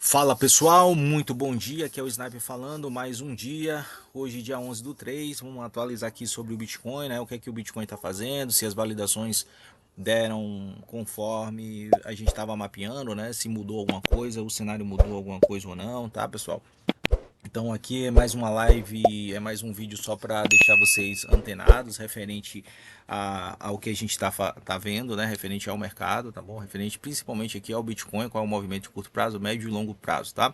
Fala pessoal, muito bom dia, aqui é o Sniper falando, mais um dia, hoje dia 11/3, vamos atualizar aqui sobre o Bitcoin, né, o que é que o Bitcoin está fazendo, se as validações deram conforme a gente estava mapeando, né, se mudou alguma coisa, o cenário mudou alguma coisa ou não, tá pessoal? Então aqui é mais uma live, é mais um vídeo só para deixar vocês antenados referente ao que a gente tá vendo, né? Referente ao mercado, tá bom? Referente principalmente aqui ao Bitcoin, qual é o movimento de curto prazo, médio e longo prazo, tá?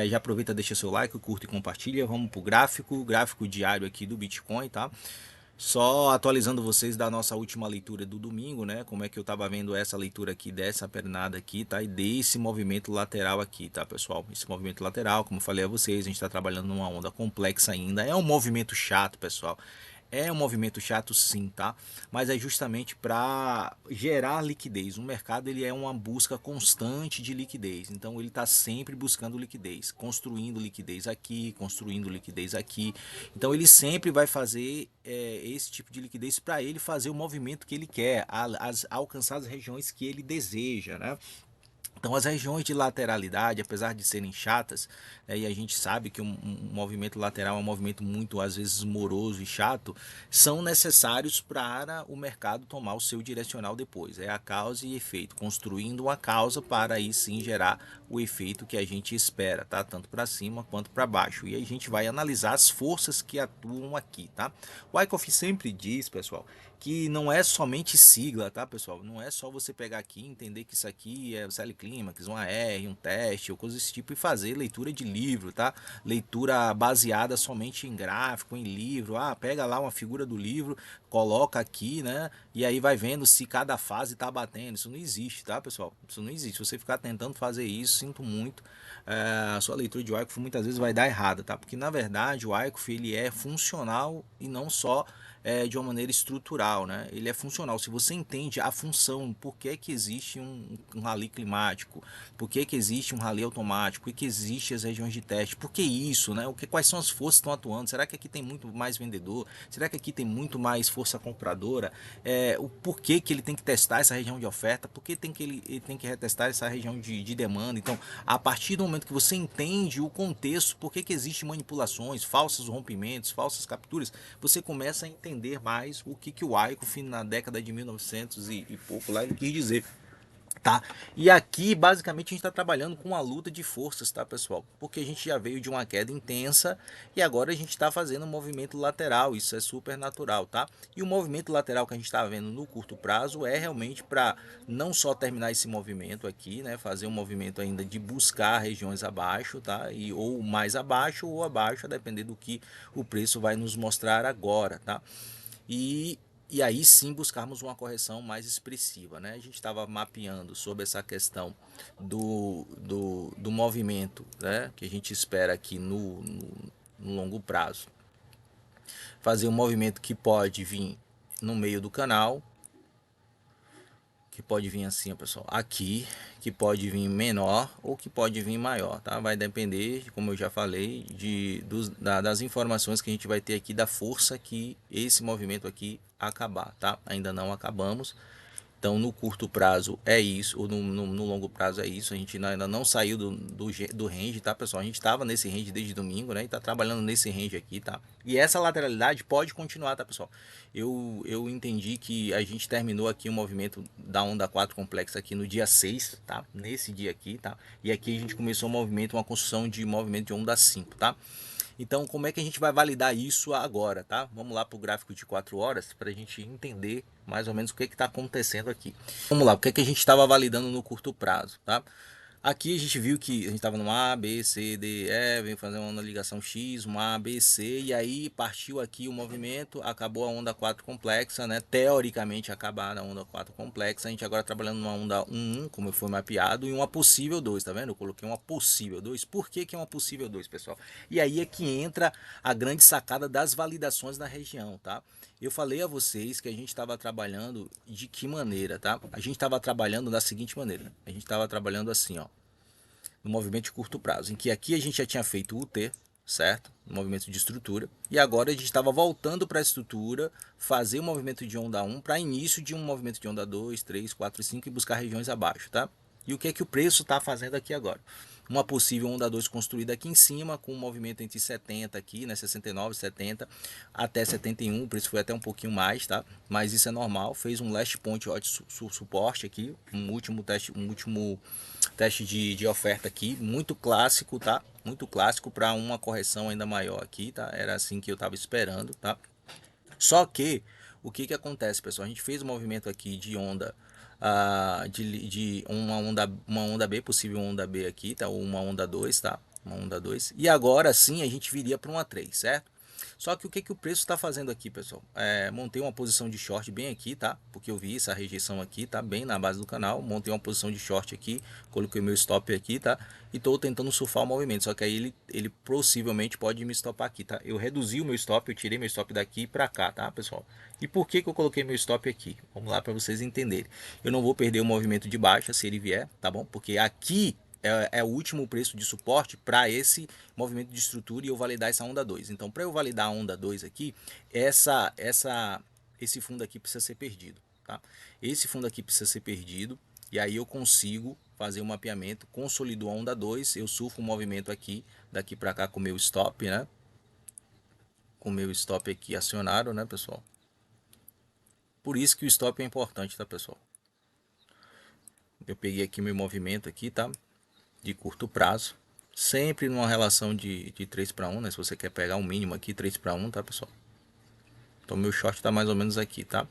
Já aproveita, deixa seu like, curta e compartilha. Vamos pro gráfico diário aqui do Bitcoin, tá? Só atualizando vocês da nossa última leitura do domingo, né? Como é que eu tava vendo essa leitura aqui dessa pernada aqui, tá? E desse movimento lateral aqui, tá, pessoal? Esse movimento lateral, como eu falei a vocês, a gente tá trabalhando numa onda complexa ainda. É um movimento chato, pessoal. É um movimento chato sim, tá? Mas é justamente para gerar liquidez. O mercado ele é uma busca constante de liquidez. Então ele está sempre buscando liquidez, construindo liquidez aqui, construindo liquidez aqui. Então ele sempre vai fazer esse tipo de liquidez para ele fazer o movimento que ele quer, alcançar as regiões que ele deseja, né? Então, as regiões de lateralidade, apesar de serem chatas, e a gente sabe que um movimento lateral é um movimento muito, às vezes, moroso e chato, são necessários para o mercado tomar o seu direcional depois. É a causa e efeito, construindo uma causa para aí sim gerar o efeito que a gente espera, tá? Tanto para cima quanto para baixo. E aí a gente vai analisar as forças que atuam aqui, tá? O Wyckoff sempre diz, pessoal, que não é somente sigla, tá, pessoal? Não é só você pegar aqui e entender que isso aqui é o Sally Clímax, um AR, um teste ou coisa desse tipo e fazer leitura de livro, tá? Leitura baseada somente em gráfico, em livro. Ah, pega lá uma figura do livro, coloca aqui, né? E aí vai vendo se cada fase tá batendo. Isso não existe, tá, pessoal? Isso não existe. Se você ficar tentando fazer isso, sinto muito. A sua leitura de Wyckoff muitas vezes vai dar errada, tá? Porque na verdade o Wyckoff ele é funcional e não só de uma maneira estrutural, né? Ele é funcional. Se você entende a função, por que que existe um rally climático, por que que existe um rally automático, por que existem as regiões de teste, por que isso, né? Quais são as forças que estão atuando? Será que aqui tem muito mais vendedor? Será que aqui tem muito mais força compradora? O porquê que ele tem que testar essa região de oferta? Por que ele tem que retestar essa região de demanda? Então, a partir do momento que você entende o contexto, por que que existem manipulações, falsos rompimentos, falsas capturas, você começa a entender mais o que o Wyckoff na década de 1900 e pouco lá ele quis dizer. Tá? E aqui basicamente a gente está trabalhando com uma luta de forças, tá, pessoal? Porque a gente já veio de uma queda intensa e agora a gente está fazendo um movimento lateral, isso é super natural, tá? E o movimento lateral que a gente está vendo no curto prazo é realmente para não só terminar esse movimento aqui, né? Fazer um movimento ainda de buscar regiões abaixo, tá? E ou mais abaixo ou abaixo, a depender do que o preço vai nos mostrar agora, tá? E, e aí sim buscarmos uma correção mais expressiva, né? A gente estava mapeando sobre essa questão do movimento, né? Que a gente espera aqui no longo prazo. Fazer um movimento que pode vir no meio do canal, que pode vir assim, ó, pessoal, aqui, que pode vir menor ou que pode vir maior, tá? Vai depender, como eu já falei, das informações que a gente vai ter aqui, da força que esse movimento aqui acabar, tá? Ainda não acabamos. Então, no curto prazo é isso, ou no longo prazo é isso. A gente ainda não saiu do range, tá, pessoal? A gente estava nesse range desde domingo, né? E tá trabalhando nesse range aqui, tá? E essa lateralidade pode continuar, tá, pessoal? Eu entendi que a gente terminou aqui o movimento da onda 4 complexa aqui no dia 6, tá? Nesse dia aqui, tá? E aqui a gente começou o movimento, uma construção de movimento de onda 5, tá? Então, como é que a gente vai validar isso agora, tá? Vamos lá para o gráfico de 4 horas para a gente entender mais ou menos o que está acontecendo aqui. Vamos lá, o que, é que a gente estava validando no curto prazo, tá? Aqui a gente viu que a gente estava no A, B, C, D, E, vem fazer uma ligação X, um A, B, C, e aí partiu aqui o movimento, acabou a onda 4 complexa, né? Teoricamente acabar a onda 4 complexa, a gente agora trabalhando numa onda 1, como foi mapeado, e uma possível 2, tá vendo? Eu coloquei uma possível 2. Por que que é uma possível 2, pessoal? E aí é que entra a grande sacada das validações na região, tá? Eu falei a vocês que a gente estava trabalhando de que maneira, tá? A gente estava trabalhando da seguinte maneira. A gente estava trabalhando assim, ó, no movimento de curto prazo, em que aqui a gente já tinha feito o T, certo? No movimento de estrutura. E agora a gente estava voltando para a estrutura, fazer o movimento de onda 1 para início de um movimento de onda 2, 3, 4 e 5 e buscar regiões abaixo, tá? E o que é que o preço está fazendo aqui agora? uma possível onda 2 construída aqui em cima, com um movimento entre 70 aqui, né, 69, 70 até 71, o preço foi até um pouquinho mais, tá? Mas isso é normal, fez um last point suporte aqui, um último teste de oferta aqui, muito clássico, tá? Muito clássico para uma correção ainda maior aqui, tá? Era assim que eu tava esperando, tá? Só que, o que acontece, pessoal? A gente fez um movimento aqui de onda, de uma onda B, possível onda B aqui, tá? Ou uma onda 2, tá? Uma onda 2. E agora sim a gente viria para uma 3, certo? Só que o que o preço está fazendo aqui, pessoal? Montei uma posição de short bem aqui, tá? Porque eu vi essa rejeição aqui, tá? Bem na base do canal. Montei uma posição de short aqui, coloquei meu stop aqui, tá? E estou tentando surfar o movimento. Só que aí ele possivelmente pode me stopar aqui, tá? Eu reduzi o meu stop, eu tirei meu stop daqui para cá, tá, pessoal? E por que eu coloquei meu stop aqui? Vamos lá para vocês entenderem. Eu não vou perder o movimento de baixa se ele vier, tá bom? Porque aqui é o último preço de suporte para esse movimento de estrutura e eu validar essa onda 2. Então, para eu validar a onda 2 aqui, esse fundo aqui precisa ser perdido, tá? Esse fundo aqui precisa ser perdido e aí eu consigo fazer o mapeamento, consolidou a onda 2, eu surfo o movimento aqui, daqui para cá com o meu stop, né? Com o meu stop aqui acionado, né, pessoal? Por isso que o stop é importante, tá, pessoal? Eu peguei aqui meu movimento aqui, tá? De curto prazo, sempre numa relação de 3 para 1, né? Se você quer pegar um mínimo aqui, 3 para 1, tá, pessoal? Então meu short tá mais ou menos aqui, tá?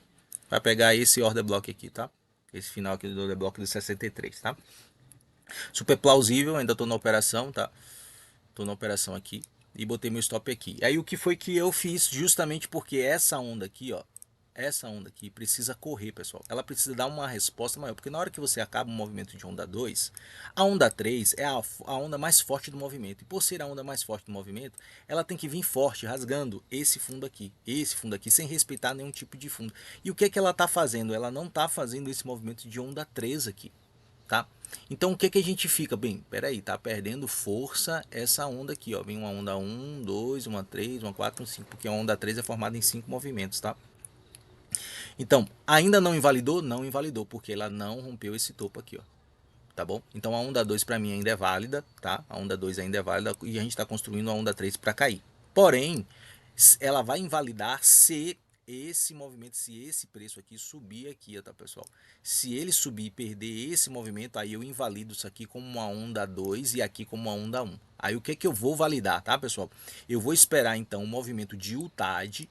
Vai pegar esse order block aqui, tá? Esse final aqui do order block de 63, tá? Super plausível, ainda tô na operação, tá? Tô na operação aqui e botei meu stop aqui. Aí o que foi que eu fiz? Justamente porque essa onda aqui, ó, essa onda aqui precisa correr, pessoal. Ela precisa dar uma resposta maior, porque na hora que você acaba um movimento de onda 2, a onda 3 é a onda mais forte do movimento. E por ser a onda mais forte do movimento, ela tem que vir forte, rasgando esse fundo aqui, sem respeitar nenhum tipo de fundo. E o que ela tá fazendo? Ela não tá fazendo esse movimento de onda 3 aqui, tá? Então o que a gente fica? Bem, peraí, tá perdendo força essa onda aqui, ó. Vem uma onda 1, 2, uma 3, uma 4, uma 5, porque a onda 3 é formada em 5 movimentos, tá? Então, ainda não invalidou? Não invalidou, porque ela não rompeu esse topo aqui, ó. Tá bom? Então a onda 2 para mim ainda é válida, tá? A onda 2 ainda é válida e a gente está construindo a onda 3 para cair. Porém, ela vai invalidar se esse movimento, se esse preço aqui subir aqui, tá, pessoal? Se ele subir e perder esse movimento, aí eu invalido isso aqui como uma onda 2 e aqui como uma onda 1. Aí o que eu vou validar, tá, pessoal? Eu vou esperar então um movimento de UTAD,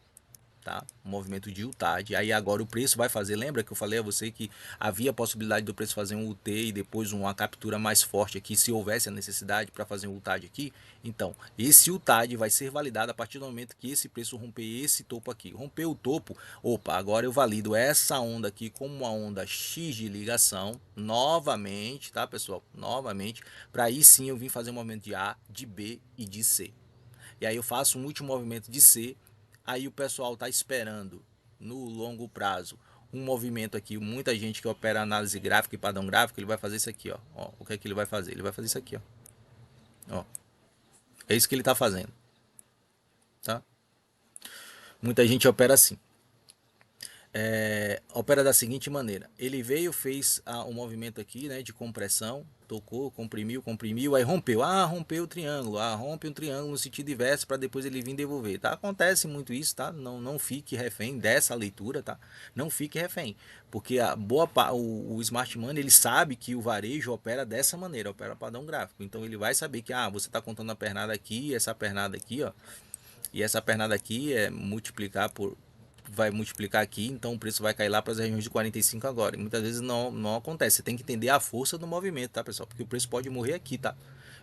tá? Um movimento de UTAD. Aí agora o preço vai fazer. Lembra que eu falei a você que havia a possibilidade do preço fazer um UT e depois uma captura mais forte aqui, se houvesse a necessidade para fazer um UTAD aqui? Então, esse UTAD vai ser validado a partir do momento que esse preço romper esse topo aqui. Romper o topo, opa, agora eu valido essa onda aqui como uma onda X de ligação, novamente, tá, pessoal? Novamente, para aí sim eu vim fazer um movimento de A, de B e de C. E aí eu faço um último movimento de C. Aí o pessoal está esperando no longo prazo um movimento aqui. Muita gente que opera análise gráfica e padrão gráfico, ele vai fazer isso aqui, ó. O que é que ele vai fazer? Ele vai fazer isso aqui, ó. Ó. É isso que ele está fazendo, tá? Muita gente opera assim. Opera da seguinte maneira: ele veio, fez um movimento aqui, né, de compressão, tocou, comprimiu, aí rompeu. Rompeu o triângulo, rompe um triângulo no sentido inverso para depois ele vir devolver, tá? Acontece muito isso, tá? Não fique refém dessa leitura, tá? Não fique refém, porque o Smart Money, ele sabe que o varejo opera dessa maneira, opera padrão gráfico. Então ele vai saber que você está contando a pernada aqui, essa pernada aqui, ó. E essa pernada aqui vai multiplicar aqui, então o preço vai cair lá para as regiões de 45 agora. E muitas vezes não acontece. Você tem que entender a força do movimento, tá, pessoal? Porque o preço pode morrer aqui, tá?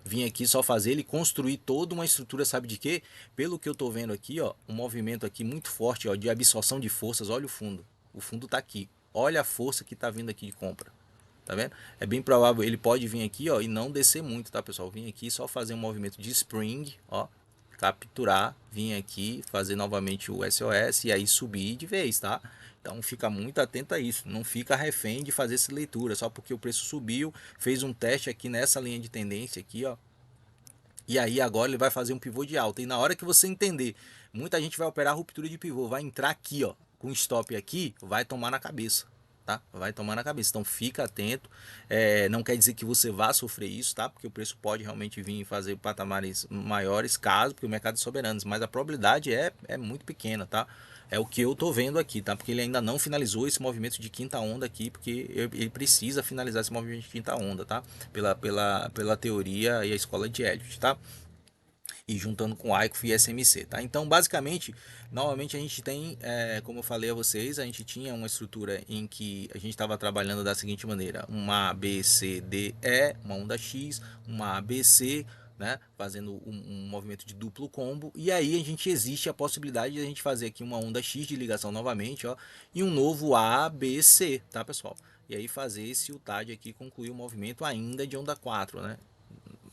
Vim aqui só fazer ele construir toda uma estrutura, sabe de quê? Pelo que eu tô vendo aqui, ó, um movimento aqui muito forte, ó, de absorção de forças. Olha o fundo. O fundo tá aqui. Olha a força que tá vindo aqui de compra. Tá vendo? É bem provável, ele pode vir aqui, ó, e não descer muito, tá, pessoal? Vim aqui só fazer um movimento de spring, ó, capturar, vir aqui, fazer novamente o SOS e aí subir de vez, tá? Então fica muito atento a isso, não fica refém de fazer essa leitura, só porque o preço subiu, fez um teste aqui nessa linha de tendência aqui, ó. E aí agora ele vai fazer um pivô de alta. E na hora que você entender, muita gente vai operar ruptura de pivô, vai entrar aqui, ó, com stop aqui, vai tomar na cabeça. tá? Vai tomar na cabeça. Então fica atento. Não quer dizer que você vá sofrer isso, tá? Porque o preço pode realmente vir e fazer patamares maiores, caso, porque o mercado é soberano, mas a probabilidade é muito pequena, tá? É o que eu tô vendo aqui, tá? Porque ele ainda não finalizou esse movimento de quinta onda aqui, porque ele precisa finalizar esse movimento de quinta onda, tá? Pela teoria e a escola de Elliott, tá? E juntando com ICF e SMC, tá? Então, basicamente, novamente a gente tem, como eu falei a vocês, a gente tinha uma estrutura em que a gente estava trabalhando da seguinte maneira: uma A, B, C, D, E, uma onda X, uma A, B, C, né? Fazendo um movimento de duplo combo, e aí a gente existe a possibilidade de a gente fazer aqui uma onda X de ligação novamente, ó, e um novo A, B, C, tá, pessoal? E aí fazer esse UTAD aqui concluir o movimento ainda de onda 4, né?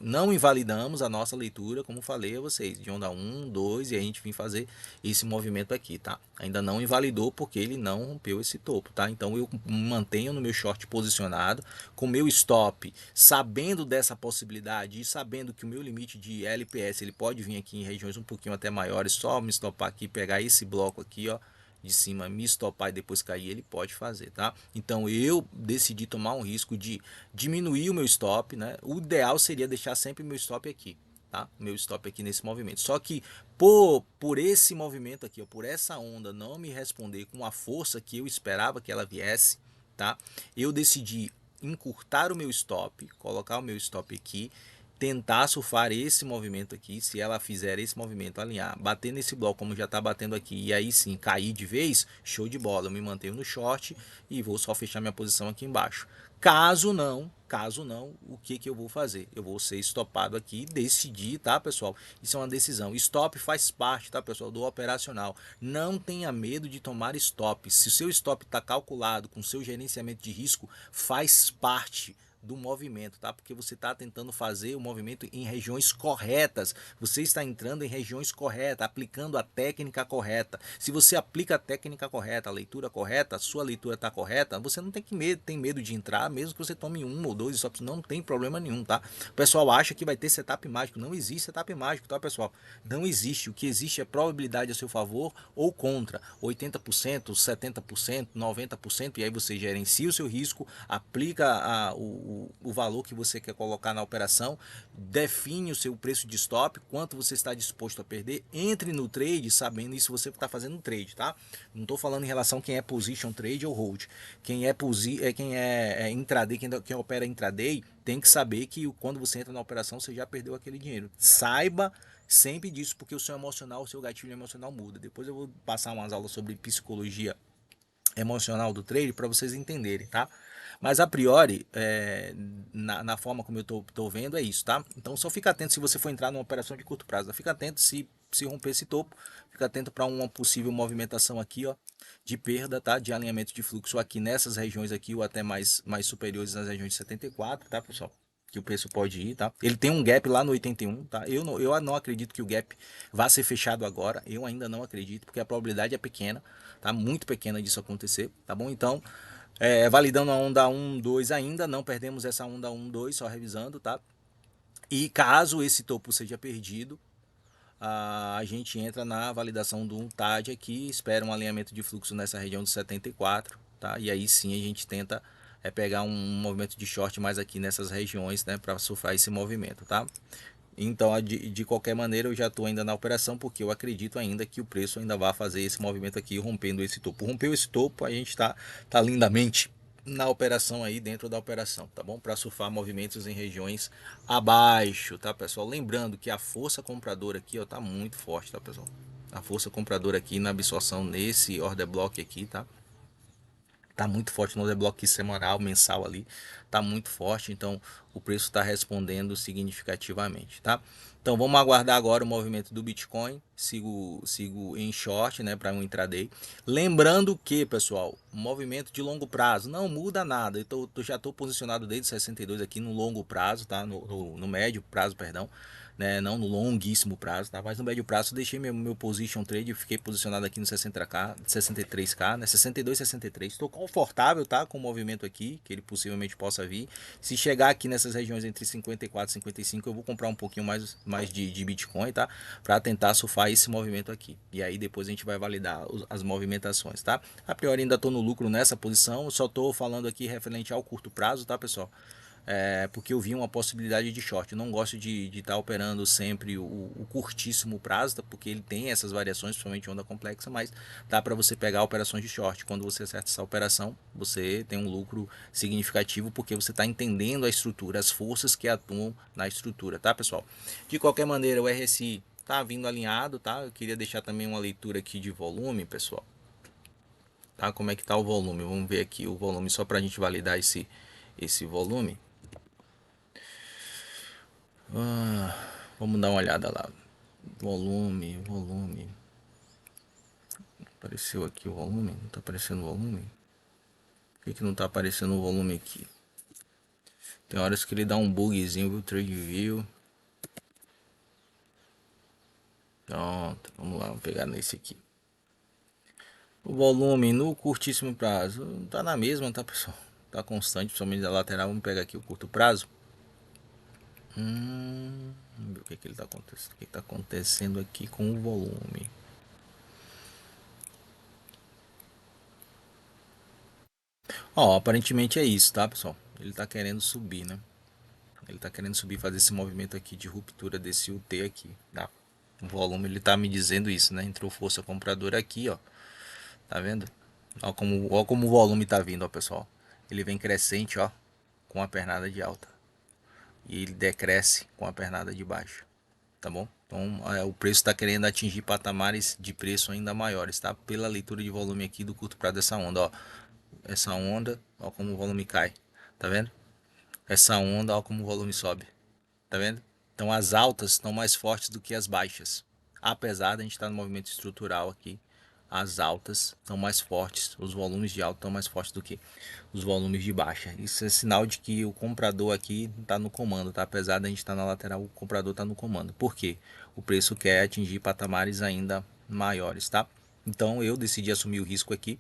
Não invalidamos a nossa leitura, como falei a vocês, de onda 1, 2, e a gente vem fazer esse movimento aqui, tá? Ainda não invalidou porque ele não rompeu esse topo, tá? Então eu mantenho no meu short posicionado, com meu stop, sabendo dessa possibilidade e sabendo que o meu limite de LPS ele pode vir aqui em regiões um pouquinho até maiores, só me stopar aqui, pegar esse bloco aqui, ó, de cima, me stopar e depois cair, ele pode fazer, tá? Então eu decidi tomar um risco de diminuir o meu stop, né? O ideal seria deixar sempre meu stop aqui, tá? Meu stop aqui nesse movimento. Só que por esse movimento aqui, ó, por essa onda não me responder com a força que eu esperava que ela viesse, tá? Eu decidi encurtar o meu stop, colocar o meu stop aqui, tentar surfar esse movimento aqui. Se ela fizer esse movimento, alinhar, bater nesse bloco como já está batendo aqui, e aí sim cair de vez, show de bola, eu me mantenho no short e vou só fechar minha posição aqui embaixo. Caso não, o que eu vou fazer? Eu vou ser estopado aqui, decidir, tá, pessoal? Isso é uma decisão. Stop faz parte, tá, pessoal, do operacional. Não tenha medo de tomar stop. Se o seu stop está calculado com seu gerenciamento de risco, faz parte do movimento, tá? Porque você está tentando fazer o movimento em regiões corretas. Você está entrando em regiões corretas, aplicando a técnica correta. Se você aplica a técnica correta, a leitura correta, a sua leitura está correta, você não tem medo de entrar, mesmo que você tome um ou dois stops, não tem problema nenhum, tá? O pessoal acha que vai ter setup mágico. Não existe setup mágico, tá, pessoal? Não existe. O que existe é probabilidade a seu favor ou contra. 80%, 70%, 90%, e aí você gerencia o seu risco, aplica o valor que você quer colocar na operação, define o seu preço de stop, quanto você está disposto a perder, entre no trade sabendo isso. Você está fazendo um trade, tá? Não estou falando em relação a quem é position trade ou hold. Quem é intraday, quem opera intraday, tem que saber que quando você entra na operação você já perdeu aquele dinheiro. Saiba sempre disso, porque o seu emocional, o seu gatilho emocional muda. Depois eu vou passar umas aulas sobre psicologia emocional do trade para vocês entenderem, tá? Mas a priori, na forma como eu tô vendo, é isso, tá? Então só fica atento se você for entrar numa operação de curto prazo. Fica atento se romper esse topo. Fica atento para uma possível movimentação aqui, ó, de perda, tá? De alinhamento de fluxo aqui nessas regiões aqui, ou até mais superiores nas regiões de 74, tá, pessoal? Que o preço pode ir, tá? Ele tem um gap lá no 81, tá? Eu não acredito que o gap vá ser fechado agora. Eu ainda não acredito, porque a probabilidade é pequena, tá? Muito pequena disso acontecer, tá bom? Então, validando a onda 1, 2 ainda, não perdemos essa onda 1, 2, só revisando, tá? E caso esse topo seja perdido, a gente entra na validação do TAD aqui, espera um alinhamento de fluxo nessa região de 74, tá? E aí sim a gente tenta pegar um movimento de short mais aqui nessas regiões, né, para surfar esse movimento, tá? Então, de qualquer maneira, eu já estou ainda na operação, porque eu acredito ainda que o preço ainda vai fazer esse movimento aqui, rompendo esse topo. Rompeu esse topo, a gente tá lindamente na operação aí, dentro da operação, tá bom? Para surfar movimentos em regiões abaixo, tá, pessoal? Lembrando que a força compradora aqui, ó, tá muito forte, tá, pessoal? A força compradora aqui na absorção nesse order block aqui, tá? Tá muito forte no order block semanal, mensal ali, tá muito forte, então o preço está respondendo significativamente, tá? Então vamos aguardar agora o movimento do Bitcoin. Sigo em short, né, para um intraday. Lembrando que, pessoal, movimento de longo prazo não muda nada. Eu já estou posicionado desde 62 aqui no longo prazo, tá? No médio prazo, perdão, né? Não no longuíssimo prazo, tá? Mas no médio prazo eu deixei meu position trade, fiquei posicionado aqui no 60k, 63k, né? 62, 63. Estou confortável, tá? Com o movimento aqui, que ele possivelmente possa possa vir. Se chegar aqui nessas regiões entre 54 e 55, eu vou comprar um pouquinho mais de Bitcoin, tá? Para tentar surfar esse movimento aqui. E aí depois a gente vai validar as movimentações, tá? A priori ainda estou no lucro nessa posição, só estou falando aqui referente ao curto prazo, tá, pessoal? Porque eu vi uma possibilidade de short. Eu não gosto de estar operando sempre o curtíssimo prazo, tá? Porque ele tem essas variações, principalmente onda complexa, mas dá para você pegar operações de short. Quando você acerta essa operação, você tem um lucro significativo porque você está entendendo a estrutura, as forças que atuam na estrutura, tá, pessoal? De qualquer maneira, o RSI tá vindo alinhado, tá? Eu queria deixar também uma leitura aqui de volume, pessoal. Tá? Como é que tá o volume? Vamos ver aqui o volume só para a gente validar esse volume. Vamos dar uma olhada lá. Volume. Apareceu aqui o volume? Não tá aparecendo o volume? Por que não tá aparecendo o volume aqui? Tem horas que ele dá um bugzinho, viu? Trade View. Pronto, vamos lá, vamos pegar nesse aqui. O volume no curtíssimo prazo tá na mesma, tá, pessoal? Tá constante, principalmente da lateral. Vamos pegar aqui o curto prazo. Vamos ver o que ele tá acontecendo. O que tá acontecendo aqui com o volume? Ó, aparentemente é isso, tá, pessoal? Ele tá querendo subir, né? Ele tá querendo subir, fazer esse movimento aqui de ruptura desse UT aqui, tá? O volume ele tá me dizendo isso, né? Entrou força compradora aqui, ó. Tá vendo? Ó como o volume tá vindo, ó, pessoal. Ele vem crescente, ó, com a pernada de alta. E ele decresce com a pernada de baixo, tá bom? Então, o preço está querendo atingir patamares de preço ainda maiores, tá? Pela leitura de volume aqui do curto prazo dessa onda, ó. Essa onda, ó como o volume cai, tá vendo? Essa onda, ó como o volume sobe. Tá vendo? Então as altas estão mais fortes do que as baixas. Apesar de a gente estar no movimento estrutural aqui, as altas estão mais fortes, os volumes de alta estão mais fortes do que os volumes de baixa. Isso é sinal de que o comprador aqui está no comando, tá? Apesar de a gente estar na lateral, o comprador está no comando. Por quê? O preço quer atingir patamares ainda maiores, tá? Então eu decidi assumir o risco aqui,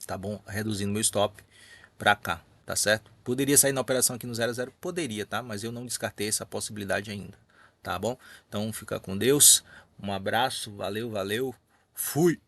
tá bom? Reduzindo meu stop para cá, tá certo? Poderia sair na operação aqui no 00? Poderia, tá? Mas eu não descartei essa possibilidade ainda, tá bom? Então fica com Deus, um abraço, valeu, fui!